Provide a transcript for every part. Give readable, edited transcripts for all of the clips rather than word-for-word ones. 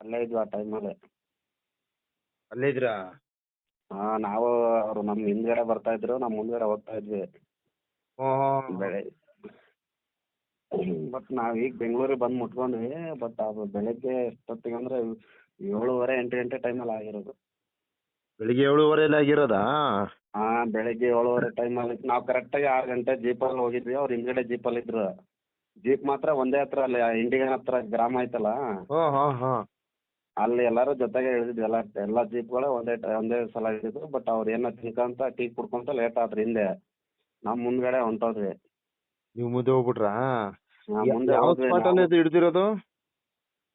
ಅಲ್ಲೇ ಇದ್ವಿ ಆ ಟೈಮಲ್ಲಿ. ಅಲ್ಲೇ ಇದ್ರಾ? ನಾವು ಅವರು ನಮ್ಮ ಹಿಂದ್ಗಡೆ ಬರ್ತಾ ಇದ್ರು, ನಮ್ಮ ಮುಂದ್ಗಡೆ ಹೋಗ್ತಾ ಇದ್ವಿ ಹ್ಮ್. ಬೆಳೆ. ಬಟ್ ನಾವು ಈಗ ಬೆಂಗಳೂರಿಗೆ ಬಂದು ಮುಟ್ಕೊಂಡ್ವಿ. ಬಟ್ ಅದು ಬೆಳಗ್ಗೆ ಎಷ್ಟೊತ್ತಿಗೆ ಅಂದ್ರೆ 7:30 8 ಗಂಟೆ ಟೈಮಲ್ಲಿ ಆಗಿರೋದು. ಬೆಳಿಗ್ಗೆ 7:30 ಆಗಿರೋದಾ? ಬೆಳಗ್ಗೆ 7:30 ಟೈಮಲ್ಲಿ ನಾವು ಕರೆಕ್ಟಾಗಿ 6 ಗಂಟೆ ಜೀಪಲ್ಲಿ ಹೋಗಿದ್ವಿ. ಅವ್ರು ಹಿಂದ್ಗಡೆ ಜೀಪಲ್ಲಿ ಇದ್ರು. ಜೀಪ್ ಮಾತ್ರ ಒಂದೇ ಹತ್ರ, ಅಲ್ಲಿ ಇಂಡಿಗನ್ ಹತ್ರ ಗ್ರಾಮ ಐತಲ್ಲ, ಅಲ್ಲಿ ಎಲ್ಲರೂ ಜೊತೆಗೆ ಇಳಿದಿದ್ವಿ. ಎಲ್ಲ ಜೀಪ್ಗಳು ಒಂದೇ ಸಲ ಇಳಿದಿದ್ದು. ಬಟ್ ಅವ್ರು ಏನೋ ತಿನ್ಕೊಂತ ಟೀ ಕುಡ್ಕೊಂತ ಲೇಟ್ ಆದ್ರಿ ಹಿಂದೆ. ನಾವು ಮುಂದ್ಗಡೆ ಹೊಂಟೋದ್ವಿ. ನೀವು ಮುಂದೆ ಹೋಗ್ಬಿಟ್ರಾ? ಮುಂದೆ ಯಾವ ಹೋದ್ವಿ ಸ್ಪಾಟ್ ನಾವು. ಅಲ್ಲಿ ಹಿಡ್ದಿರೋದು?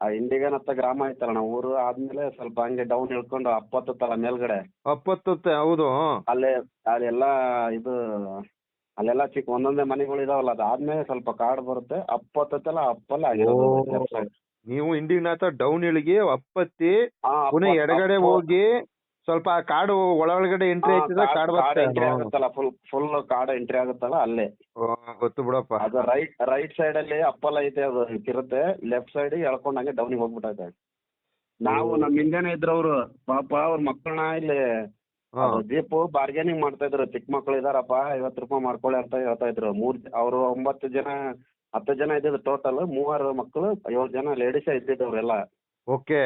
ಆ ಇಂಡಿಗನ್ ಹತ್ತ ಗ್ರಾಮ ಐತಲ್ಲ, ನಾವು ಊರು ಆದ್ಮೇಲೆ ಸ್ವಲ್ಪ ಹಂಗೆ ಡೌನ್ ಇಳ್ಕೊಂಡು ಅಪ್ಪತ್ತಲ್ಲ ಮೇಲ್ಗಡೆ, ಅಪ್ಪತ್ತತ್ತೆ, ಹೌದು. ಅಲ್ಲೇ ಅದೆಲ್ಲ ಇದು, ಅಲ್ಲೆಲ್ಲ ಚಿಕ್ಕ ಒಂದೊಂದೇ ಮನೆಗಳು ಇದಾವಲ್ಲ, ಅದಾದ್ಮೇಲೆ ಸ್ವಲ್ಪ ಕಾಡು ಬರುತ್ತೆ. ಅಪ್ಪತ್ತಲ್ಲ ಅಪ್ಪಲ್ಲ ಆಗಿರೋದು ಲೆಫ್ಟ್ ಸೈಡ್. ನೀವು ಇಂಡಿನಾಥ ಡೌನ್ ಇಳಿಗಿ ಅಪ್ಪತ್ತಿ ಹಾ, ಪುನಃ ಎಡಗಡೆ ಹೋಗಿ ಸ್ವಲ್ಪ ಆ ಕಾಡು ಒಳಗಡೆ ಎಂಟ್ರಿ ಆಯ್ತದ, ಕಾಡು ಕಾಡು ಎಂಟ್ರಿ ಬರ್ತದೆ. ಆಗುತ್ತಲ್ಲ, ಫುಲ್ ಕಾಡು ಎಂಟ್ರಿ ಆಗುತ್ತಲ್ಲ ಅಲ್ಲೇ. ಗೊತ್ತು ಬಿಡಪ್ಪ. ಅದು ರೈಟ್ ಸೈಡ್ ಅಲ್ಲಿ ಅಪ್ಪಲ್ಲ ಐತೆ, ಅದು ಇರುತ್ತೆ. ಲೆಫ್ಟ್ ಸೈಡ್ ಎಳ್ಕೊಂಡ್ ಹಂಗೆ ಡೌನಿಗೆ ಹೋಗ್ಬಿಟ್ಟೈತೆ. ನಾವು ನಮ್ಮ ಹಿಂದೆನೆ ಇದ್ರು ಅವರು, ಪಾಪ ಅವ್ರ ಮಕ್ಕಳನ್ನ ಇಲ್ಲಿ ಜೀಪು ಬಾರ್ಗೇನಿಂಗ್ ಮಾಡ್ತಾ ಇದ್ರು. ಚಿಕ್ಕ ಮಕ್ಳು ಇದಾರಪ್ಪ, 50 ರೂಪಾಯಿ ಮಾಡ್ಕೊಳ್ಳಿ ಅಂತ ಹೇಳ್ತಾ ಇದ್ರು. ಅವರು 9 ಜನ 10 ಜನ ಇದ್ದಿದ್ದು ಟೋಟಲ್. 3 ಮಕ್ಕಳು, 7 ಜನ ಲೇಡೀಸೇ ಇದ್ದಿದ್ದವ್ರೆಲ್ಲ. ಓಕೆ.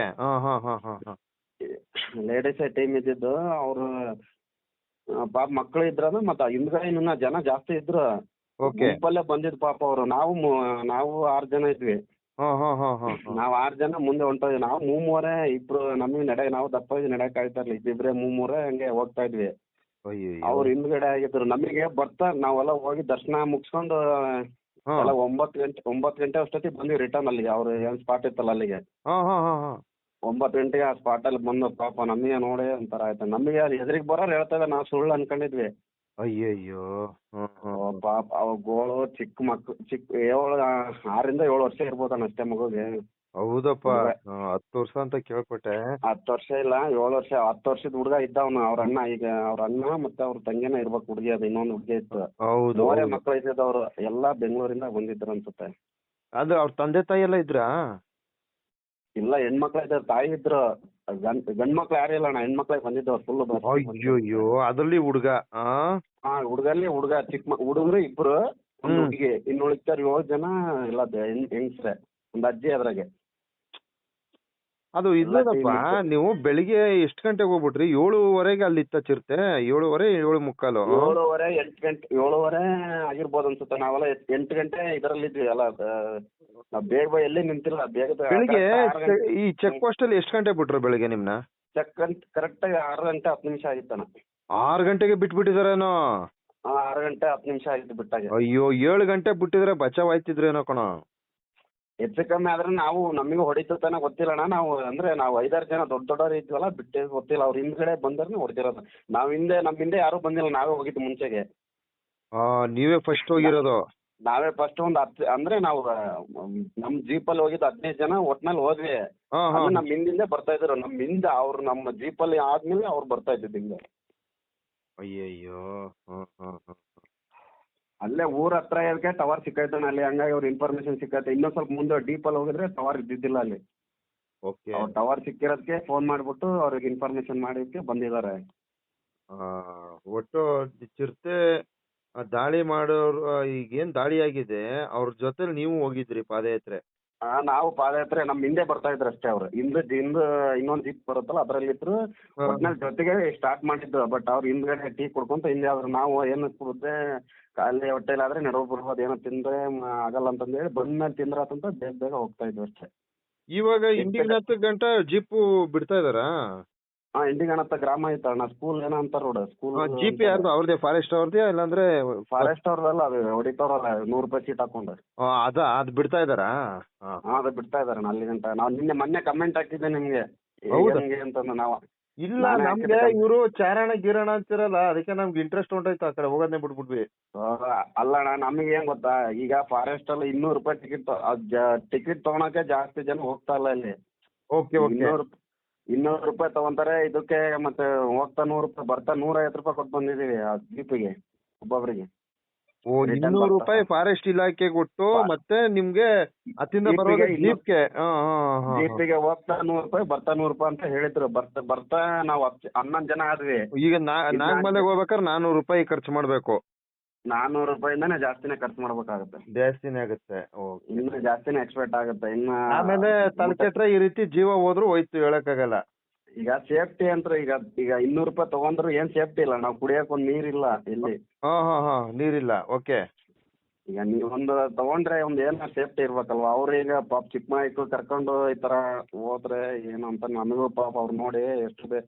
ಲೇಡೀಸೇ ಟೀಮ್ ಇದ್ದಿದ್ದು. ಅವರು ಪಾಪ ಮಕ್ಕಳು ಇದ್ರದು, ಮತ್ತೆ ಹಿಂದ್ಗಡೆ ಇನ್ನ ಜನ ಜಾಸ್ತಿ ಇದ್ರು. ಗುಂಪಲ್ಲೇ ಬಂದಿದ್ ಪಾಪ ಅವರು. ನಾವು 6 ಜನ ಇದ್ವಿ. ನಾವು 6 ಜನ ಮುಂದೆ ಹೊಂಟೋದ್ವಿ. ನಾವು 3 ಇಬ್ರು ನಮಗೆ ನಾವು ದಪ್ಪ ನಡೆಯಕ್ ಆಗ್ತಾ ಇರ್ಲಿಲ್ಲ. ಇಬ್ಬಿಬ್ರೆ 3 ಹಂಗೆ ಹೋಗ್ತಾ ಇದ್ವಿ. ಅವ್ರು ಹಿಂದ್ಗಡೆ ಆಗಿದ್ರು. ನಮಗೆ ಬರ್ತಾ ನಾವೆಲ್ಲ ಹೋಗಿ ದರ್ಶನ ಮುಗಿಸ್ಕೊಂಡು ಎಲ್ಲ 9 ಗಂಟೆ ಅಷ್ಟೊತ್ತಿಗೆ ಬಂದ್ವಿ ರಿಟರ್ನ್ ಅಲ್ಲಿಗೆ. ಅವ್ರು ಏನ್ ಸ್ಪಾಟ್ ಇತ್ತಲ್ಲ ಅಲ್ಲಿಗೆ. 9 ಗಂಟೆಗೆ ಆ ಸ್ಪಾಟ್ ಅಲ್ಲಿ ಬಂದು ಪಾಪ ನಮಗೆ ನೋಡಿ ಒಂಥರ ಆಯ್ತು. ನಮಗೆ ಅಲ್ಲಿ ಎದುರಿಗೆ ಬರೋರು ಹೇಳ್ತಾ ನಾವು ಸುಳ್ಳು ಅನ್ಕೊಂಡಿದ್ವಿ. ಅಯ್ಯಯ್ಯೋ. ಪಾಪ ಅವ ಗೋಳು ಚಿಕ್ಕ ಮಕ್ಳು, 6 ರಿಂದ 7 ವರ್ಷ ಇರ್ಬೋದಣ್ಣ ಅಷ್ಟೇ ಮಗುಗೆ. ಹೌದಪ್ಪ. 10 ವರ್ಷ ಅಂತ ಕೇಳ್ಪಟ್ಟೆ. 10 ವರ್ಷ ಇಲ್ಲ, 7 ವರ್ಷ. 10 ವರ್ಷದ ಹುಡುಗ ಇದ್ದವನು. ಅವ್ರ ಅಣ್ಣ, ಈಗ ಅವ್ರ ಅಣ್ಣ ಮತ್ತೆ ಅವ್ರ ತಂಗಿನ ಇರ್ಬೇಕು ಹುಡುಗಿ. ಅದು ಇನ್ನೊಂದು ಹುಡುಗಿ ಇತ್ತು. ಹೌದು. 3 ಮಕ್ಳು ಇದ್ದವ್ರು. ಎಲ್ಲಾ ಬೆಂಗಳೂರಿಂದ ಬಂದಿದ್ರು ಅನ್ಸುತ್ತೆ. ಅದು ಅವ್ರ ತಂದೆ ತಾಯಿ ಎಲ್ಲ ಇದ್ರಾ? ಇಲ್ಲ, ಹೆಣ್ಮಕ್ಳ ಇದ್ದಾರೆ, ತಾಯಿ ಇದ್ರು. ಗಂಡ್ ಮಕ್ಳು ಯಾರು ಇಲ್ಲ ಅಣ್ಣ, ಹೆಣ್ಮಕ್ಳಿಗೆ ಬಂದಿದ್ದವ್ರು ಫುಲ್. ಅಯ್ಯಯ್ಯೋ, ಅದ್ರಲ್ಲಿ ಹುಡುಗ. ಹುಡುಗಲ್ಲಿ ಹುಡುಗ, ಚಿಕ್ಕ ಹುಡುಗರು ಇಬ್ರು, ಒಂದು ಹುಡುಗಿ. ಇನ್ನು ಉಳಿತಾರ 7 ಜನ ಎಲ್ಲ ಹೆಂಗ್ಸ್ರೆ, ಒಂದು ಅಜ್ಜಿ ಅದ್ರಾಗೆ. ಅದು ಇಲ್ಲದಪ್ಪ. ನೀವು ಬೆಳಿಗ್ಗೆ ಎಷ್ಟು ಗಂಟೆಗೆ ಹೋಗ್ಬಿಟ್ರಿ? 7:30 ಅಲ್ಲಿ ಇತ್ತ ಚಿರತೆ? 7:30 7:45? 7:30 8 ಗಂಟೆ, 7:30 ಆಗಿರ್ಬೋದು ಅನ್ಸುತ್ತೆ. ನಾವೆಲ್ಲ 8 ಗಂಟೆ ಇದರಲ್ಲಿ ಇದ್ವಿ ಅಲ್ಲ. ಬೇಗ ಎಲ್ಲಿ ನಿಂತಿಲ್ಲ, ಬೇಗ. ಬೆಳಿಗ್ಗೆ ಈ ಚೆಕ್ ಪೋಸ್ಟ್ ಅಲ್ಲಿ ಎಷ್ಟು ಗಂಟೆ ಬಿಟ್ರು ಬೆಳಿಗ್ಗೆ ನಿಮ್ನ? ಚೆಕ್ ಕರೆಕ್ಟ್ ಆಗಿ 6 ಗಂಟೆ 10 ನಿಮಿಷ ಆಗಿತ್ತಣ್ಣ. 6 ಗಂಟೆಗೆ ಬಿಟ್ಬಿಟ್ಟಿದಾರೇನೋ? 6 ಗಂಟೆ 10 ನಿಮಿಷ ಆಗಿತ್ತು ಬಿಟ್ಟಾಗ. ಅಯ್ಯೋ, 7 ಗಂಟೆ ಬಿಟ್ಟಿದ್ರೆ ಬಚಾವ್ ಆಯ್ತಿದ್ರೇನೋ ಕಣ. ಹೆಚ್ಚು ಕಮ್ಮಿ ಆದ್ರೆ ನಾವು, ನಮಗೆ ಹೊಡಿತಾನೆ ಗೊತ್ತಿಲ್ಲಣ್ಣ. ನಾವು ಅಂದ್ರೆ ನಾವು 5-6 ಜನ ದೊಡ್ಡವ್ರು ಇದ್ವಲ್ಲ, ಬಿಟ್ಟೆ ಗೊತ್ತಿಲ್ಲ. ಅವ್ರ ಹಿಂದ್ಗಡೆ ಬಂದ್ರೆ ಹೊಡಿತಿರೋದು. ನಮ್ಮ ಹಿಂದೆ ಯಾರು ಬಂದಿಲ್ಲ, ನಾವೇ ಹೋಗಿದ್ದು ಮುಂಚೆಗೆ. ನೀವೇ ಫಸ್ಟ್ ಹೋಗಿರೋದು? ನಾವೇ ಫಸ್ಟ್. ಒಂದು 10 ಅಂದ್ರೆ ನಾವು ನಮ್ ಜೀಪಲ್ಲಿ ಹೋಗಿದ್ದು 15 ಜನ ಒಟ್ನಲ್ಲಿ ಹೋದ್ವಿ. ನಮ್ ಹಿಂದಿಂದೆ ಬರ್ತಾ ಇದ್ರು. ನಮ್ ಹಿಂದೆ ಅವ್ರು ನಮ್ಮ ಜೀಪಲ್ಲಿ ಆದ್ಮೇಲೆ ಅವ್ರು ಬರ್ತಾ ಇದ್ದಿದ್ದು ಹಿಂದೆ. ಅಯ್ಯಯ್ಯೋ. ಅಲ್ಲೇ ಊರ ಹತ್ರ ಇದಕ್ಕೆ ಟವರ್ ಸಿಕ್ಕೈತಣ್ಣ ಅಲ್ಲಿ. ಹಂಗಾಗಿ ಅವ್ರ ಇನ್ಫಾರ್ಮೇಶನ್ ಸಿಕ್ಕೈತೆ. ಇನ್ನೊಂದ್ ಸ್ವಲ್ಪ ಮುಂದೆ ಡೀಪಲ್ಲಿ ಹೋಗಿದ್ರೆ ಟವರ್ ಇದ್ದಿದ್ದಿಲ್ಲ ಅಲ್ಲಿ. ಅವ್ರು ಟವರ್ ಸಿಕ್ಕಿರೋದಕ್ಕೆ ಫೋನ್ ಮಾಡ್ಬಿಟ್ಟು ಅವ್ರಿಗೆ ಇನ್ಫಾರ್ಮೇಶನ್ ಮಾಡಿದಕ್ಕೆ ಬಂದಿದ್ದಾರೆ. ಒಟ್ಟು ಚಿರತೆ ದಾಳಿ ಮಾಡೋರು, ಈಗೇನ್ ದಾಳಿ ಆಗಿದೆ ಅವ್ರ ಜೊತೆ ನೀವು ಹೋಗಿದ್ರಿ ಪಾದಯಾತ್ರೆ? ನಾವು ಪಾದಯಾತ್ರೆ, ನಮ್ ಹಿಂದೆ ಬರ್ತಾ ಇದ್ರು ಅಷ್ಟೇ. ಅವ್ರು ಹಿಂದೆ ಇನ್ನೊಂದ್ ಜೀಪ್ ಬರುತ್ತಲ್ಲ ಅದ್ರಲ್ಲಿ ಇದ್ರು. ಒಟ್ನಲ್ಲಿ ಜೊತೆಗೆ ಸ್ಟಾರ್ಟ್ ಮಾಡಿದ್ದು. ಬಟ್ ಅವ್ರು ಹಿಂದ್ಗಡೆ ಟೀ ಕುಡ್ಕೊಂತ ಹಿಂದೆ ಆದ್ರು. ನಾವು ಏನು ಕುಡಿದ್ರೆ ಖಾಲಿ ಹೊಟ್ಟೆಲಾದ್ರೆ ನಡವ್ ಬರ್ಬೋದು, ಏನೋ ತಿಂದ್ರೆ ಆಗಲ್ಲ ಅಂತಂದೇಳಿ ಬಂದ್ಮೇಲೆ ತಿಂದ್ರಾತಂತ ಬೇಗ ಹೋಗ್ತಾ ಇದ್ವಿ ಅಷ್ಟೇ. ಇವಾಗ ಇಂಡಿಗನ್ ಗಂಟ ಜೀಪು ಬಿಡ್ತಾ ಇದಾರಾ? ಇಂಡಿಗನ್ ಹತ್ತ ಗ್ರಾಮ ಐತಣ್ಣ, ಸ್ಕೂಲ್ ಏನೋ ಅಂತಾರ ನೋಡ. ಸ್ಕೂಲ್ ಜೀಪ್ ಯಾರ್ದು? ಅವ್ರದೇ ಫಾರೆಸ್ಟ್ ಅವ್ರದೇ ಇಲ್ಲಾಂದ್ರೆ? ಫಾರೆಸ್ಟ್ ಅವ್ರದಲ್ಲ, ಅದು ಹೊಡಿತಾರಲ್ಲ 100 ರೂಪಾಯಿ ಸೀಟ್ ಹಾಕೊಂಡು. ಅದ್ ಬಿಡ್ತಾ ಇದಾರಾ? ಅದು ಬಿಡ್ತಾ ಇದಾರಣ್ಣ ಅಲ್ಲಿ ಗಂಟ. ನಾವು ಮೊನ್ನೆ ಕಮೆಂಟ್ ಹಾಕಿದ್ದೆ ನಿಮ್ಗೆ ಹೆಂಗೆ ಅಂತಂದು. ನಾವು ಇಲ್ಲ, ನಮ್ಗೆ ಇವರು ಚಾರಣ ಗಿರಣ ಅಂತಿರಲ್ಲ, ಅದಕ್ಕೆ ನಮ್ಗೆ ಇಂಟ್ರೆಸ್ಟ್ ಹೊಂಟೋಯ್ತು ಆ ಕಡೆ ಹೋಗೋದನ್ನೇ ಬಿಟ್ಬಿಟ್ವಿ. ಅಲ್ಲಣ್ಣ, ನಮಗೆ ಏನ್ ಗೊತ್ತಾ, ಈಗ ಫಾರೆಸ್ಟ್ ಅಲ್ಲಿ 200 ರೂಪಾಯಿ ಟಿಕೆಟ್ ತಗೊಳಕ್ಕೆ ಜಾಸ್ತಿ ಜನ ಹೋಗ್ತಾ ಇಲ್ಲ ಇಲ್ಲಿ. 200 ರೂಪಾಯಿ ತಗೊಂತಾರೆ ಇದಕ್ಕೆ. ಮತ್ತೆ ಹೋಗ್ತಾ 100 ರೂಪಾಯಿ, ಬರ್ತಾ 150 ರೂಪಾಯಿ ಕೊಟ್ಟು ಬಂದಿದೀವಿ ಆ ಜೀಪಿಗೆ ಒಬ್ಬೊಬ್ರಿಗೆ. ಓ, ರಿಟರ್ನ್ 200 ರೂಪಾಯಿ ಫಾರೆಸ್ಟ್ ಇಲಾಖೆ ಕೊಟ್ಟು ಮತ್ತೆ ನಿಮ್ಗೆ ಅತ್ತಿಂದ ಜೀಪಿಗೆ ಬರೋದು 200 ಜೀಪ್ಗೆ. ಜೀಪಿಗೆ ಹೋಗ್ತಾ 100 ರೂಪಾಯಿ ಬರ್ತಾ 100 ರೂಪಾಯಿ ಅಂತ ಹೇಳಿದ್ರು. ಬರ್ತಾ ನಾವು 11 ಜನ ಆದ್ವಿ. ಈಗ ನಾಗಮಲೆಗೆ ಹೋಗ್ಬೇಕಾದ್ರೆ 400 ರೂಪಾಯಿ ಖರ್ಚು ಮಾಡ್ಬೇಕು. 400 ರೂಪಾಯಿಂದಾನೆ ಜಾಸ್ತಿನೇ ಖರ್ಚು ಮಾಡ್ಬೇಕಾಗುತ್ತೆ. ಜಾಸ್ತಿನೇ ಆಗುತ್ತೆ. ಇನ್ನು ಜಾಸ್ತಿನೇ ಎಕ್ಸ್ಪೆಕ್ಟ್ ಆಗುತ್ತೆ. ಆಮೇಲೆ ತಲೆಕೆಟ್ರೆ ಈ ರೀತಿ ಜೀವ ಹೋದ್ರು ಹೋಯ್ತು, ಹೇಳಕ್ಕಾಗಲ್ಲ. ಈಗ ಸೇಫ್ಟಿ ಅಂತ ಈಗ 200 ರೂಪಾಯಿ ತಗೊಂಡ್ರು ಏನ್ ಸೇಫ್ಟಿ ಇಲ್ಲ. ನಾವು ಕುಡಿಯಕ್ ಒಂದ್ ನೀರಿಲ್ಲ ಇಲ್ಲಿ. ನೀರಿಲ್ಲ. ಓಕೆ. ಈಗ ನೀವು ಒಂದು ತಗೊಂಡ್ರೆ ಒಂದ್ ಏನೋ ಸೇಫ್ಟಿ ಇರ್ಬೇಕಲ್ವಾ. ಅವ್ರೀಗ ಪಾಪ ಚಿಕ್ಕ ಮಕ್ಕಳು ಕರ್ಕೊಂಡು ಈ ತರ ಹೋದ್ರೆ ಏನು ಅಂತ ನಮಗೂ ಪಾಪ ಅವ್ರು ನೋಡಿ ಎಷ್ಟು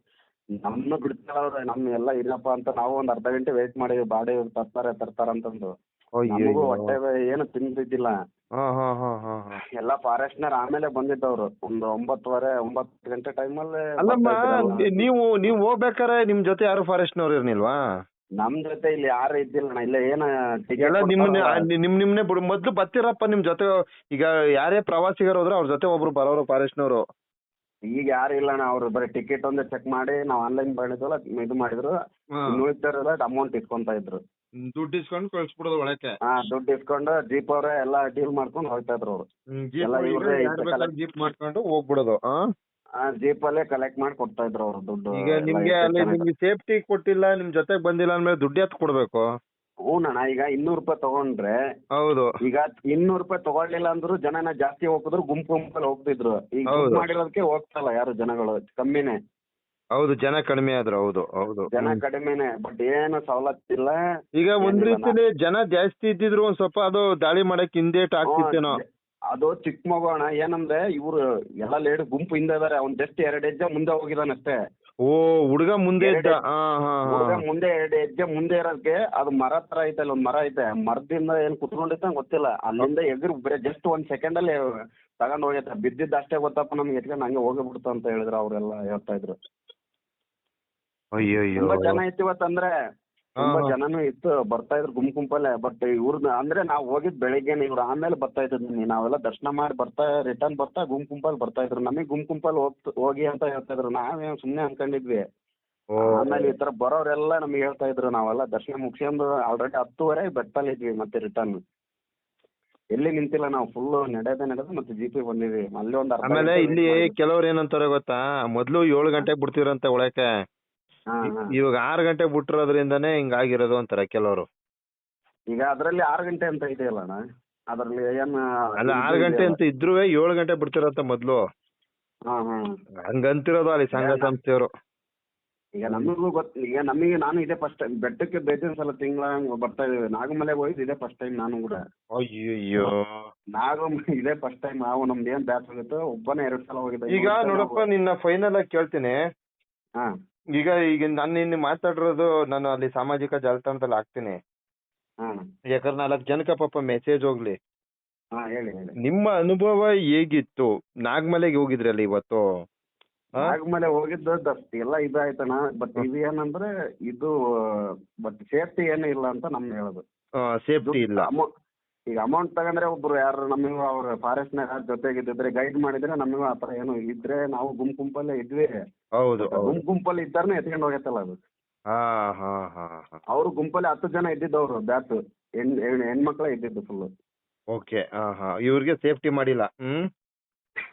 ನಮ್ಮನ್ನು ಬಿಡ್ತಾರ. ನಮ್ ಎಲ್ಲ ಇಲ್ಲಪ್ಪ ಅಂತ ನಾವು ಒಂದ್ ಅರ್ಧ ಗಂಟೆ ವೇಟ್ ಮಾಡಿದ್ವಿ. ಬಾಡಿ ತರ್ತಾರ ಅಂತಂದು. ನಮಗೂ ಹೊಟ್ಟೆ ಏನು ತಿಂದಿದ್ದಿಲ್ಲ. ಎಲ್ಲ ಫಾರೆಸ್ಟ್ನರ್ ಆಮೇಲೆ ಬಂದಿದ್ದವ್ರು ಒಂದು 9 ಗಂಟೆ ಟೈಮಲ್ಲಿ. ಅಲ್ಲಮ್ಮ, ನೀವು ಹೋಗ್ಬೇಕಾರೆ ನಿಮ್ ಜೊತೆ ಯಾರು ಫಾರೆಸ್ಟ್ನವ್ರು ಇರ್ನಿಲ್ವಾ? ನಮ್ ಜೊತೆ ಇಲ್ಲಿ ಯಾರು ಇದ್ದಿಲ್ಲ. ಇಲ್ಲ ಏನ ಎಲ್ಲ ನಿಮ್ನೆ ಬಿಡು. ಮೊದ್ಲು ಬರ್ತಿರಪ್ಪ ನಿಮ್ ಜೊತೆ. ಈಗ ಯಾರೇ ಪ್ರವಾಸಿಗರು ಹೋದ್ರೆ ಅವ್ರ ಜೊತೆ ಒಬ್ರು ಬರೋರು ಫಾರೆಸ್ಟ್ನವ್ರು. ಈಗ ಯಾರು ಇಲ್ಲ ಅಣ್ಣ. ಅವ್ರು ಬರೀ ಟಿಕೆಟ್ ಒಂದೇ ಚೆಕ್ ಮಾಡಿ ನಾವು ಆನ್ಲೈನ್ ಮಾಡಿದ್ವಲ್ಲ ಇದು ಮಾಡಿದ್ರು. ಉಳಿತಾರ ಅಮೌಂಟ್ ಇಸ್ಕೊಂತ ಇದ್ರು. ದುಡ್ಡು ಇಸ್ಕೊಂಡು ಕಳ್ಸ್ಬಿಡೋದು ಒಳಕ್ಕೆ. ದುಡ್ಡು ಇಸ್ಕೊಂಡು ಜೀಪ್ ಅವ್ರೆ ಎಲ್ಲ ಡೀಲ್ ಮಾಡ್ಕೊಂಡು ಹೋಗ್ತಾ ಇದ್ರು ಅವ್ರು. ಜೀಪ್ ಮಾಡ್ಕೊಂಡು ಹೋಗ್ಬಿಡೋದು. ಜೀಪ್ ಅಲ್ಲೇ ಕಲೆಕ್ಟ್ ಮಾಡಿ ಕೊಡ್ತಾ ಇದ್ರು ಅವ್ರು ದುಡ್ಡು. ಈಗ ನಿಮ್ಗೆ ಸೇಫ್ಟಿ ಕೊಟ್ಟಿಲ್ಲ, ನಿಮ್ ಜೊತೆಗ್ ಬಂದಿಲ್ಲ ಅಂದ್ಮೇಲೆ ದುಡ್ಡು ಎತ್ ಕೊಡ್ಬೇಕು. ಹ್ಞೂನಣ್ಣ. ಈಗ 200 ರೂಪಾಯಿ ತಗೊಂಡ್ರೆ. ಹೌದು. ಈಗ 200 ರೂಪಾಯಿ ತಗೊಳ್ಳಿಲ್ಲ ಅಂದ್ರು ಜನನ ಜಾಸ್ತಿ ಹೋಗಿದ್ರು ಗುಂಪಲ್ಲಿ ಹೋಗ್ತಿದ್ರು. ಈಗ ಮಾಡಿರೋದಕ್ಕೆ ಹೋಗ್ತಲ್ಲ ಯಾರು ಜನಗಳು ಕಮ್ಮಿನೇ. ಹೌದು, ಜನ ಕಡಿಮೆ ಆದ್ರು. ಹೌದು ಜನ ಕಡಿಮೆನೆ. ಬಟ್ ಏನು ಸವಲತ್ತಿಲ್ಲ. ಈಗ ಒಂದ್ ರೀತಿಲಿ ಜನ ಜಾಸ್ತಿ ಇದ್ದಿದ್ರು ಒಂದ್ ಸ್ವಲ್ಪ ಅದು ದಾಳಿ ಮಾಡಕ್ ಹಿಂದೇಟ್ ಆಗ್ತಿತ್ತೇನೋ. ಅದು ಚಿಕ್ಕ ಮಗು ಅಣ್ಣ. ಏನಂದ್ರೆ ಇವ್ರು ಎಲ್ಲ ಲೇಡಿ ಗುಂಪು ಹಿಂದೆ ಇದಾರೆ. ಅವ್ನ್ ಜಸ್ಟ್ 2 ಹೆಜ್ಜೆ ಮುಂದೆ ಹೋಗಿದಾನಷ್ಟೇ. ಓ, ಹುಡುಗ ಮುಂದೆ ಇದ್ದ. ಹುಡುಗ ಮುಂದೆ 2 ಹೆಜ್ಜೆ ಮುಂದೆ ಇರೋದಕ್ಕೆ ಅದು ಮರ ತರ ಐತೆ. ಅಲ್ಲಿ ಒಂದ್ ಮರ ಐತೆ. ಮರದಿಂದ ಏನ್ ಕುತ್ಕೊಂಡಿತ್ತ ಗೊತ್ತಿಲ್ಲ. ಅಲ್ಲಿಂದ ಎಗ್ರು ಬರೀ ಜಸ್ಟ್ 1 ಸೆಕೆಂಡ್ ಅಲ್ಲಿ ತಗೊಂಡ್ ಹೋಗೈತೆ. ಬಿದ್ದಿದ್ದ ಅಷ್ಟೇ ಗೊತ್ತಪ್ಪ ನಮ್ಗೆ. ಎತ್ಕೊಂಡು ಹಂಗೆ ಹೋಗ್ಬಿಡ್ತು ಅಂತ ಹೇಳಿದ್ರು ಅವ್ರೆಲ್ಲ ಹೇಳ್ತಾ ಇದ್ರು. ತುಂಬಾ ಜನ ಇತ್ತು ಇವತ್ತಂದ್ರೆ. ತುಂಬಾ ಜನನು ಇತ್ತು. ಬರ್ತಾ ಇದ್ರು ಗುಂಪಲ್ಲೇ. ಬಟ್ ಇವ್ರನ್ನ ಅಂದ್ರೆ ನಾವ್ ಹೋಗಿದ್ ಬೆಳಿಗ್ಗೆನೆ. ಇವ್ರು ಆಮೇಲೆ ಬರ್ತಾ ಇದ್ವಿ. ನಾವೆಲ್ಲ ದರ್ಶನ ಮಾಡಿ ರಿಟರ್ನ್ ಬರ್ತಾ ಗುಂಪಲ್ಲಿ ಬರ್ತಾ ಇದ್ರು. ನಮಗ್ ಗುಂಪಲ್ಲಿ ಹೋಗಿ ಅಂತ ಹೇಳ್ತಾ ಇದ್ರು. ನಾವೇನ್ ಸುಮ್ನೆ ಅನ್ಕೊಂಡಿದ್ವಿ. ಆಮೇಲೆ ಈ ತರ ಬರೋರೆಲ್ಲ ನಮ್ಗೆ ಹೇಳ್ತಾ ಇದ್ರು. ನಾವೆಲ್ಲ ದರ್ಶನ ಮುಗಿಸ್ಕೊಂಡು ಆಲ್ರೆಡಿ 10:30 ಬೆಟ್ಟಲ್ಲಿ ಇದ್ವಿ. ಮತ್ತೆ ರಿಟರ್ನ್ ಎಲ್ಲಿ ನಿಂತಿಲ್ಲ ನಾವು. ಫುಲ್ ನಡೆದು ಮತ್ತೆ ಜೀಪಿ ಬಂದಿದ್ವಿ. ಅಲ್ಲಿ ಒಂದು ಆಮೇಲೆ ಇಲ್ಲಿ ಕೆಲವ್ರು ಏನಂತಾರೆ ಗೊತ್ತಾ, ಮೊದ್ಲು 7 ಗಂಟೆಗೆ ಬಿಡ್ತಿರಂತೆ ಒಳಕ್ಕೆ. ಇವಾಗ 6 ಗಂಟೆಗೆ ಬಿಟ್ಟಿರೋದ್ರಿಂದಾನೇ ಹಿಂಗಾಗಿರೋದು ಅಂತಾರೆ ಕೆಲವರು. ಈಗ ಅದ್ರಲ್ಲಿ 6 ಗಂಟೆ ಅಂತ ಇದೆಯಲ್ಲ ಅಣ್ಣ. ಅದ್ರಲ್ಲಿ ಏನ್ ಅಲ್ಲ, 6 ಗಂಟೆ ಅಂತ ಇದ್ರು 7 ಗಂಟೆ ಬಿಡ್ತಿರಂತ ಮೊದ್ಲು. ಹಂಗಂತಿರೋದು ಅಲ್ಲಿ ಸಂಘ ಸಂಸ್ಥೆಯವರು. ಈಗ ನಮಗೂ ಈಗ ನಾನು ಇದೇ ಫಸ್ಟ್ ಟೈಮ್. ಬೆಟ್ಟಕ್ಕೆ ಬೇಸಿನ ಸಲ ತಿಂಗಳ ಬರ್ತಾ ಇದೀವಿ. ನಾಗಮಲೆಗೆ ಹೋಗಿದ್ದು ಇದೇ ಫಸ್ಟ್ ಟೈಮ್ ನಾನು ಕೂಡ. ಅಯ್ಯೋ, ಇದೇ ಫಸ್ಟ್ ಟೈಮ್. ನಾವು ನಮ್ದು ಏನ್ ಬ್ಯಾಚ್ ಆಗುತ್ತೆ ಒಬ್ಬನೇ 2 ಸಲ ಹೋಗಿದ್ದೆ. ಈಗ ನೋಡಪ್ಪ, ನಿನ್ನ ಫೈನಲ್ ಆಗಿ ಕೇಳ್ತೀನಿ. ಈಗ ನಾನು ನಿನ್ನ ಮಾತಾಡಿರೋದು ನಾನು ಅಲ್ಲಿ ಸಾಮಾಜಿಕ ಜಾಲತಾಣದಲ್ಲಿ ಹಾಕ್ತೀನಿ. ಯಾಕಂದ್ರೆ 4 ಜನಕ್ಕೆ ಪಾಪ ಮೆಸೇಜ್ ಹೋಗ್ಲಿ. ನಿಮ್ಮ ಅನುಭವ ಹೇಗಿತ್ತು? ನಾಗಮಲೆಗೆ ಹೋಗಿದ್ರಲ್ಲ ಇವತ್ತು. ನಾಗಮಲೆ ಹೋಗಿದ್ದು ಎಲ್ಲ ಇದಾಯ್ತಣ್ಣ. ಬಟ್ ಇದು ಏನಂದ್ರೆ ಇದು ಬಟ್ ಸೇಫ್ಟಿ ಏನು ಇಲ್ಲ ಅಂತ ನಮ್ಗೆ ಹೇಳೋದು. ಸೇಫ್ಟಿ ಇಲ್ಲ. ಈಗ ಅಮೌಂಟ್ ತಗೊಂಡ್ರೆ ಒಬ್ರು ಯಾರು ನಮಗೂ ಅವ್ರ ಫಾರೆಸ್ಟ್ನಾಗ ಜೊತೆಗಿದ್ದಿದ್ರೆ ಗೈಡ್ ಮಾಡಿದ್ರೆ ನಮಗೂ ಆತರ ಏನು ಇದ್ರೆ ನಾವು ಗುಂಪಲ್ಲೇ ಇದ್ವಿ. ಹೌದು, ಗುಂಪಲ್ಲಿ ಇದ್ದಾರನೆ ಎತ್ಕೊಂಡು ಹೋಗತ್ತಲ್ಲ ಅದು. ಅವ್ರು ಗುಂಪಲ್ಲಿ 10 ಜನ ಇದ್ದಿದ್ದವ್ರು. ಬ್ಯಾಚ್ ಹೆಣ್ಮಕ್ಳೇ ಇದ್ದಿದ್ದು ಫುಲ್. ಓಕೆ. ಇವ್ರಿಗೆ ಸೇಫ್ಟಿ ಮಾಡಿಲ್ಲ.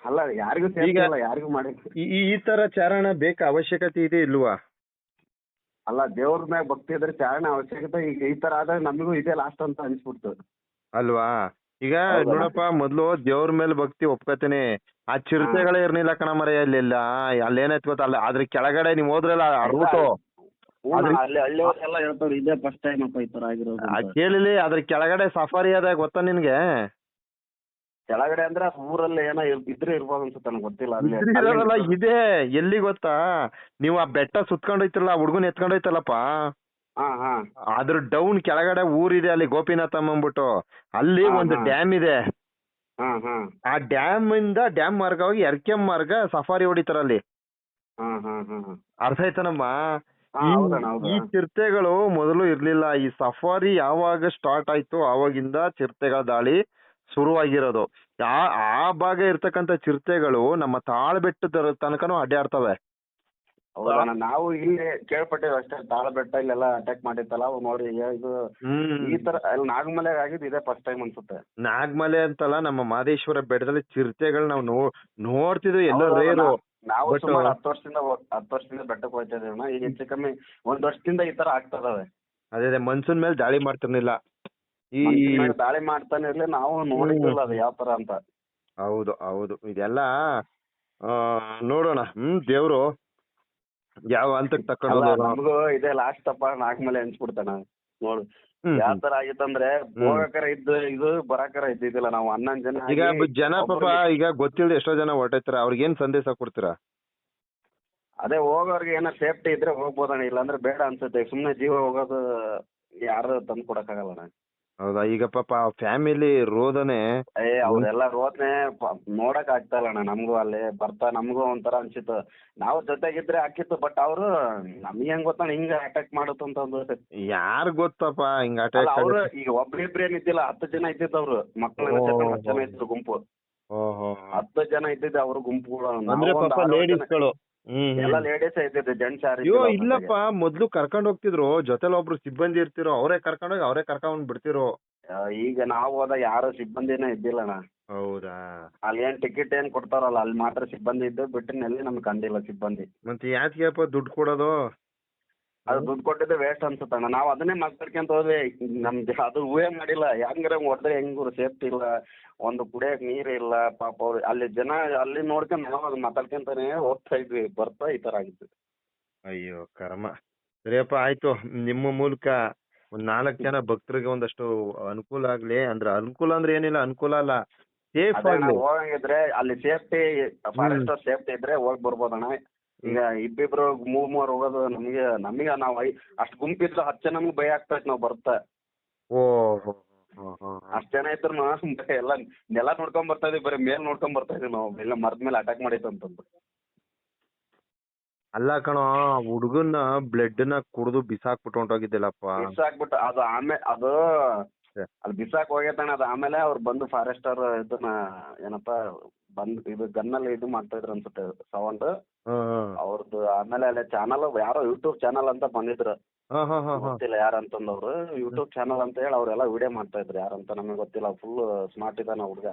ಅಲ್ಲ, ಯಾರಿಗೂ ಸೇಫ್ಟಿ ಇಲ್ಲ. ಯಾರಿಗೂ ಮಾಡಿ ಈ ತರ ಚಾರಣ ಬೇಕಾ? ಅವಶ್ಯಕತೆ ಇದೆ ಇಲ್ವಾ? ಅಲ್ಲ, ದೇವ್ರ ಮ್ಯಾಗ ಭಕ್ತಿ ಇದ್ರೆ ಚಾರಣ ಅವಶ್ಯಕತೆ. ಈಗ ಈ ತರ ಆದ್ರೆ ನಮಗೂ ಇದೇ ಲಾಸ್ಟ್ ಅಂತ ಅನ್ಸ್ಬಿಡ್ತು ಅಲ್ವಾ? ಈಗ ನೋಡಪ್ಪ, ಮೊದ್ಲು ದೇವ್ರ ಮೇಲೆ ಭಕ್ತಿ ಒಪ್ಕೋತೀನಿ. ಆ ಚಿರತೆಗಳೇ ಇರ್ನಿಲ್ಲ ಕಣ ಮರೆ. ಅಲ್ಲೆಲ್ಲ ಅಲ್ಲೇನಾಯ್ತು ಗೊತ್ತ, ಅದ್ರ ಕೆಳಗಡೆ ನೀವ್ ಹೋದ್ರಲ್ಲ ರೂಟು, ಹಳ್ಳಿಯವರೆಲ್ಲ ಹೇಳ್ತಾರೆ ಇದೇ ಫಸ್ಟ್ ಟೈಮ್ ಅಪ್ಪ ಈ ತರ ಆಗಿರೋದು. ಕೇಳಿಲಿ, ಅದ್ರ ಕೆಳಗಡೆ ಸಫಾರಿ ಅದ ಗೊತ್ತಾ ನಿನ್ಗೆ? ಕೆಳಗಡೆ ಅಂದ್ರೆ ಊರಲ್ಲಿ ಏನೋ ಇದ್ರೆ ಇರ್ಬೋದು ಅನ್ಸುತ್ತೆ, ನನಗೆ ಗೊತ್ತಿಲ್ಲ. ಇದೆ ಎಲ್ಲಿ ಗೊತ್ತಾ, ನೀವು ಆ ಬೆಟ್ಟ ಸುತ್ಕೊಂಡೋಯ್ತಿರಲ್ಲ, ಹುಡ್ಗನ್ ಎತ್ಕೊಂಡೋಯ್ತಲ್ಲಪ್ಪ, ಅದ್ರ ಡೌನ್ ಕೆಳಗಡೆ ಊರಿದೆ ಅಲ್ಲಿ, ಗೋಪಿನಾಥಮ್ ಅಂದ್ಬಿಟ್ಟು. ಅಲ್ಲಿ ಒಂದು ಡ್ಯಾಮ್ ಇದೆ. ಆ ಡ್ಯಾಮ್ ಇಂದ ಡ್ಯಾಮ್ ಮಾರ್ಗವಾಗಿ ಎರ್ಕೆಂ ಮಾರ್ಗ ಸಫಾರಿ ಹೊಡಿತಾರ ಅಲ್ಲಿ. ಅರ್ಥ ಆಯ್ತಾನಮ್ಮ? ಈ ಚಿರತೆಗಳು ಮೊದಲು ಇರ್ಲಿಲ್ಲ. ಈ ಸಫಾರಿ ಯಾವಾಗ ಸ್ಟಾರ್ಟ್ ಆಯ್ತು ಆವಾಗಿಂದ ಚಿರತೆಗಳ ದಾಳಿ ಶುರುವಾಗಿರೋದು. ಆ ಭಾಗ ಇರ್ತಕ್ಕಂಥ ಚಿರತೆಗಳು ನಮ್ಮ ತಾಳ್ಬೆಟ್ಟದ ತನಕನೂ ಅಡ್ಡಾಡ್ತವೆ. ಹೌದಣ್ಣ ನಾವು ಇಲ್ಲಿ ಕೇಳ್ಪಟ್ಟೇವಿ ಅಷ್ಟೇ, ತಾಳಬೆಟ್ಟ ಇಲ್ಲೆಲ್ಲ ಅಟ್ಯಾಕ್ ಮಾಡಿತ್ತಲ್ಲ ಅವು ನೋಡಿ ಇದು ಈ ತರ ಅಲ್ಲಿ ನಾಗಮಲೆ ಆಗಿದ್ದು ಇದೇ ಫಸ್ಟ್ ಟೈಮ್ ಅನ್ಸುತ್ತೆ. ನಾಗಮಲೆ ಅಂತಲ್ಲ, ನಮ್ಮ ಮಹದೇಶ್ವರ ಬೆಟ್ಟದಲ್ಲಿ ಚಿರತೆಗಳು ನಾವು ನೋಡ್ತಿದ್ವಿ ಎಲ್ಲೋ ಹೌದೌದು, ರೇರು. ನಾವು But- ಸುಮಾರು 10 ವರ್ಷದಿಂದ ಬೆಟ್ಟಕ್ಕೆ ಹೋಗ್ತಾ ಇದೀವಣ್ಣ. ಈಗ ಹೆಚ್ಚು ಕಮ್ಮಿ 1 ವರ್ಷದಿಂದ ಈ ತರ ಆಗ್ತದವೆ. ಅದೇ ಮನ್ಸೂನ್ ಮೇಲೆ ದಾಳಿ ಮಾಡ್ತಿರ್ಲಿಲ್ಲ. ಈ ಮನ್ಸಿನ್ ಮೇಲೆ ದಾಳಿ ಮಾಡ್ತಾನೆ ಇರ್ಲಿ, ನಾವು ನೋಡಿದ್ದಿಲ್ಲ ಅದು ಯಾವ ತರ ಅಂತ. ಹೌದು ಹೌದು, ಇದೆಲ್ಲ ನೋಡೋಣ. ದೇವ್ರು ಯಾವ ಹಂತಕ್ಕೆ ತಕೊಂಡು ಅಲ್ಲ, ಹೋಗೋಣ. ನಮಗೂ ಇದೇ ಲಾಸ್ಟ್ ತಪ್ಪ ನಾಗಮಲೆ ಅನ್ಸ್ಬಿಡ್ತಾನ ನೋಡು. ಯಾವ ತರ ಆಗಿತ್ತಂದ್ರೆ ಹೋಗಕರ ಇದು ಬರಾಕರ ಇದ್ದಿದ್ದಿಲ್ಲ. ನಾವು 11 ಜನ ಈಗ ಆಗಿ ಜನ ಪಾಪ ಈಗ ಗೊತ್ತಿಲ್ಲದೆ ಎಷ್ಟೋ ಜನ ಹೊರಟೈತಾರ, ಅವ್ರಿಗೇನ್ ಸಂದೇಶ ಕೊಡ್ತೀರಾ? ಅದೇ ಹೋಗೋರ್ಗೆ ಏನೋ ಸೇಫ್ಟಿ ಇದ್ರೆ ಹೋಗ್ಬೋದಣ್ಣ, ಇಲ್ಲಾಂದ್ರೆ ಬೇಡ ಅನ್ಸುತ್ತೆ. ಸುಮ್ನೆ ಜೀವ ಹೋಗೋದು ಯಾರು ತಂದು ಕೊಡಕ್ಕಾಗಲ್ಲಣ್ಣ. ಹೌದಾ, ಈಗ ಪಾಪ ಫ್ಯಾಮಿಲಿ ರೋದನೆ. ಅವ್ರೆಲ್ಲ ರೋದ್ನೆ ನೋಡಕ್ ಆಗ್ತಾ ಇಲ್ಲಣ್ಣ. ನಮಗೂ ಅಲ್ಲಿ ನಮಗೂ ಒಂಥರ ಅನ್ಸಿತ್ತು, ನಾವು ಜೊತೆಗಿದ್ರೆ ಹಾಕಿತ್ತು. ಬಟ್ ಅವ್ರು ನಮ್ಗೆ ಹೆಂಗ್ ಗೊತ್ತಣ್ಣ ಹಿಂಗ ಅಟ್ಯಾಕ್ ಮಾಡುತ್ತ ಅಂತ ಒಂದು. ಯಾರ್ ಗೊತ್ತಪ್ಪ ಹಿಂಗ ಅಟ್ಯಾಕ್? ಅವ್ರು ಈಗ ಒಬ್ರಿಬ್ರು ಏನಿದ್ದಿಲ್ಲ, 10 ಜನ ಇದ್ದಿದ್ದು ಅವ್ರು. ಮಕ್ಕಳನ್ನ ಸೇರ್ಕೊಂಡು 10 ಜನ ಇದ್ರು ಗುಂಪು. 10 ಜನ ಇದ್ದಿದ್ದು ಅವ್ರ ಗುಂಪುಗಳು. ಅಂದ್ರೆ ಪಾಪ ಲೇಡೀಸ್ಗಳು ಎಲ್ಲ ಲೇಡೀಸ್ ಇದ್ದಿದ್ದು, ಜೆಂಟ್ಸ್ ಯಾರು ಅಯ್ಯೋ ಇಲ್ಲಪ್ಪ, ಮೊದ್ಲು ಕರ್ಕೊಂಡ್ ಹೋಗ್ತಿದ್ರು, ಜೊತೆಲಿ ಒಬ್ರು ಸಿಬ್ಬಂದಿ ಇರ್ತಿರೋ, ಅವರೇ ಕರ್ಕೊಂಡೋಗಿ ಅವರೇ ಕರ್ಕೊಂಡ್ ಬಿಡ್ತಿರೋ. ಈಗ ನಾವು ಹೋದ ಯಾರು ಸಿಬ್ಬಂದಿನೇ ಇದ್ದಿಲ್ಲಣ್ಣ. ಹೌದಾ? ಅಲ್ಲಿ ಏನ್ ಟಿಕೆಟ್ ಏನ್ ಕೊಡ್ತಾರಲ್ಲ, ಅಲ್ಲಿ ಮಾತ್ರ ಸಿಬ್ಬಂದಿ ಇದ್ದು, ಬಿಟ್ಟಿನಲ್ಲಿ ನಮ್ಗೆ ಕಂಡಿಲ್ಲ ಸಿಬ್ಬಂದಿ. ಮತ್ತೆ ಯಾತಿಗೆಪ್ಪ ದುಡ್ಡು ಕೊಡೋದು? ಅದು ದುಡ್ಡು ಕೊಟ್ಟಿದ್ದು ವೇಸ್ಟ್ ಅನ್ಸುತ್ತಣ್ಣ. ನಾವು ಅದನ್ನೇ ಮಾತಾಡ್ಕೊಂತ ಹೋದ್ವಿ, ನಮ್ಗೆ ಅದು ಊಹೆ ಮಾಡಿಲ್ಲ. ಹೆಂಗ್ರೆ ಹೊಡೆದ್ರೆ ಹೆಂಗ್ ಸೇಫ್ಟಿ ಇಲ್ಲ, ಒಂದು ಕುಡಿಯಕ್ ನೀರ್ ಇಲ್ಲ. ಪಾಪ ಅವ್ರು ಅಲ್ಲಿ ಜನ ಅಲ್ಲಿ ನೋಡ್ಕೊಂಡು ನಾವು ಅದು ಮಾತಾಡ್ಕೊಂತಾನೆ ಹೋಗ್ತಾ ಇದ್ವಿ, ಬರ್ತಾ ಈ ತರ ಆಗಿತ್ತು. ಅಯ್ಯೋ ಕರ್ಮ. ಸರಿಯಪ್ಪ, ಆಯ್ತು. ನಿಮ್ಮ ಮೂಲಕ ಒಂದ್ 4 ಜನ ಭಕ್ತರಿಗೆ ಒಂದಷ್ಟು ಅನುಕೂಲ ಆಗ್ಲಿ. ಅಂದ್ರೆ ಅನುಕೂಲ ಅಂದ್ರೆ ಏನಿಲ್ಲ, ಅನುಕೂಲ ಅಲ್ಲ, ಸೇಫ್ ಆಗ್ಲಿ. ಹೋಗಂಗಿದ್ರೆ ಅಲ್ಲಿ ಸೇಫ್ಟಿ, ಫಾರೆಸ್ಟ್ ಸೇಫ್ಟಿ ಇದ್ರೆ ಹೋಗಿ ಬರ್ಬೋದಣ್ಣ. ಈಗ ಇಬ್ಬಿಬ್ರು 3 ಹೋಗೋದು ನಮಗೆ ನಾವು ಅಷ್ಟು ಗುಂಪಿದ್ರು 10 ಜನ ನಮ್ಗೆ ಭಯ ಆಗ್ತಾ ಇತ್ತು ನಾವು ಬರ್ತಾ. ಓಹೋ, ಅಷ್ಟ್ ಜನ ಇದ್ರು ಎಲ್ಲ ನೆಲ ನೋಡ್ಕೊಂಡ್ ಬರ್ತಾ ಇದೀವಿ, ಬರೀ ಮೇಲ್ ನೋಡ್ಕೊಂಡ್ ಬರ್ತಾ ಇದೀವಿ ನಾವು. ಎಲ್ಲ ಮರದ ಮೇಲೆ ಅಟ್ಯಾಕ್ ಮಾಡೈತೆ ಅಂತಂದು. ಅಲ್ಲ ಕಣೋ, ಹುಡುಗನ್ನ ಬ್ಲಡ್ ನ ಕುಡಿದು ಬಿಸಾಕ್ಬಿಟ್ಟು ಹೊಂಟೋಗಿದ್ದಿಲ್ಲಪ್ಪ. ಬಿಸಾಕ್ಬಿಟ್ಟು ಅದು ಅದು ಅಲ್ಲಿ ಬಿಸಾಕ್ ಹೋಗೈತಣ್ಣ. ಅದು ಆಮೇಲೆ ಅವ್ರು ಬಂದು ಫಾರೆಸ್ಟರ್ ಇದನ್ನ ಏನಪ್ಪಾ ಇದು ಗನ್ನಲ್ಲಿ ಇದು ಮಾಡ್ತಾ ಇದ್ರು ಅನ್ಸುತ್ತೆ ಸೌಂಡ್ ಅವ್ರದ್ದು. ಆಮೇಲೆ ಅಲ್ಲಿ ಚಾನಲ್ ಯಾರೋ ಯೂಟ್ಯೂಬ್ ಚಾನಲ್ ಅಂತ ಬಂದಿದ್ರು, ಗೊತ್ತಿಲ್ಲ ಯಾರಂತಂದವ್ರು. ಯೂಟ್ಯೂಬ್ ಚಾನಲ್ ಅಂತ ಹೇಳಿ ಅವ್ರೆಲ್ಲ ವಿಡಿಯೋ ಮಾಡ್ತಾ ಇದ್ರು. ಯಾರಂತ ನಮಗೆ ಗೊತ್ತಿಲ್ಲ, ಫುಲ್ ಸ್ಮಾರ್ಟ್ ಇದಾನ ಹುಡುಗ.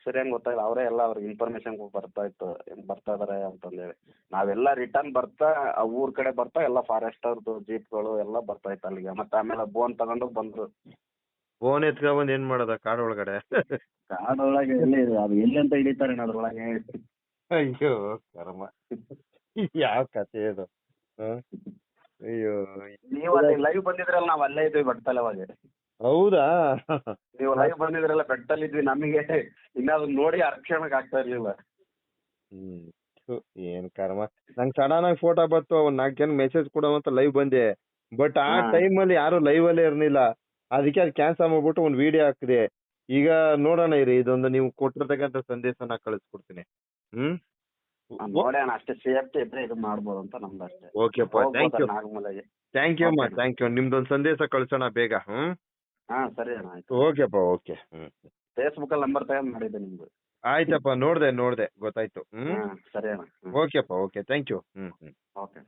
ಸರಿ ಹಂಗೆ ಗೊತ್ತಾಗಿಲ್ಲ. ಅವರೇ ಎಲ್ಲ ಅವ್ರಿಗೆ ಇನ್ಫಾರ್ಮೇಶನ್ ಬರ್ತಾ ಇದಾರೆ ಅಂತಂದೇಳಿ. ನಾವೆಲ್ಲ ರಿಟರ್ನ್ ಬರ್ತಾ ಊರ್ ಕಡೆ ಬರ್ತಾ ಎಲ್ಲ ಫಾರೆಸ್ಟರ್ದು ಜೀಪ್ಗಳು ಎಲ್ಲ ಬರ್ತಾ ಇತ್ತು ಅಲ್ಲಿಗೆ. ಮತ್ತೆ ಆಮೇಲೆ ಬೋನ್ ತಗೊಂಡು ಬಂದ್ರು. ಬೋನ್ ಎತ್ಕೊಂಡ್ ಏನ್ ಮಾಡೋದ ಕಾಡೊಳಗಡೆ? ಕಾಡೊಳಗೆ ಅದು ಎಲ್ಲಿ ಅಂತ ಹಿಡಿತಾರೆ ಅದ್ರೊಳಗೆ. ಅಯ್ಯೋ ಕರ್ಮ, ಯಾವ ಕಥೆ ಇದು? ಅಯ್ಯೋ, ನೀವು ಅಲ್ಲಿ ಲೈವ್ ಬಂದಿದ್ರಲ್ಲ, ನಾವ್ ಅಲ್ಲೇ ಇದ್ವಿ ಬೆಟ್ಟದಲ್ಲಿ ಅವಾಗ. ಹೌದಾ? ನೀವು ಲೈವ್ ಬಂದಿದ್ರಲ್ಲ ಬೆಟ್ಟದಲ್ಲಿ ಇದ್ವಿ. ನಮಗೆ ಇನ್ನ ಅದನ್ನ ನೋಡಿ ಅರ್ಕ್ಷಣಕ್ ಆಗ್ತಾ ಇರ್ಲಿಲ್ಲ. ಏನ್ ಕರ್ಮ. ನಂಗೆ ಸಡನ್ ಆಗಿ ಫೋಟೋ ಬಂತು, ಒಂದ್ 4 ಜನ ಮೆಸೇಜ್ ಕೊಡೋವಂತ ಲೈವ್ ಬಂದೆ. ಬಟ್ ಆ ಟೈಮ್ ಅಲ್ಲಿ ಯಾರು ಲೈವ್ ಅಲ್ಲೇ ಇರ್ಲಿಲ್ಲ, ಅದಕ್ಕೆ ಅದು ಕ್ಯಾನ್ಸಲ್ ಮಾಡ್ಬಿಟ್ಟು ಒಂದ್ ವಿಡಿಯೋ ಹಾಕಿದೆ. ಈಗ ನೋಡೋಣ ಇರಿ, ಇದೊಂದು ನೀವು ಕೊಟ್ಟಿರ್ತಕ್ಕಂಥ ಸಂದೇಶನ ಕಳಿಸ್ಕೊಡ್ತೀನಿ. ನೋಡೋಣ, ಅಷ್ಟೇ ಸೇಫ್ಟಿ ಇದ್ರೆ ಇದು ಮಾಡ್ಬೋದು ಅಂತ ನಮ್ದು ಅಷ್ಟೇ. ಓಕೆಪ್ಪ, ಥ್ಯಾಂಕ್ ಯು. ನಾಗಮಲೆಗೆ ಥ್ಯಾಂಕ್ ಯು ಅಮ್ಮ, ಥ್ಯಾಂಕ್ ಯು. ನಿಮ್ದೊಂದು ಸಂದೇಶ ಕಳ್ಸೋಣ ಬೇಗ. ಸರಿ ಅಣ್ಣ, ಆಯ್ತು. ಓಕೆಪ್ಪ, ಓಕೆ. ಫೇಸ್ಬುಕ್ ಅಲ್ಲಿ ನಂಬರ್ ತಗೊಂಡ್ ಮಾಡಿದ್ದೆ ನಿಮ್ದು. ಆಯ್ತಪ್ಪ, ನೋಡ್ದೆ ಗೊತ್ತಾಯ್ತು. ಸರಿ ಅಣ್ಣ. ಓಕೆಪ್ಪ, ಓಕೆ, ಥ್ಯಾಂಕ್ ಯು. ಓಕೆ.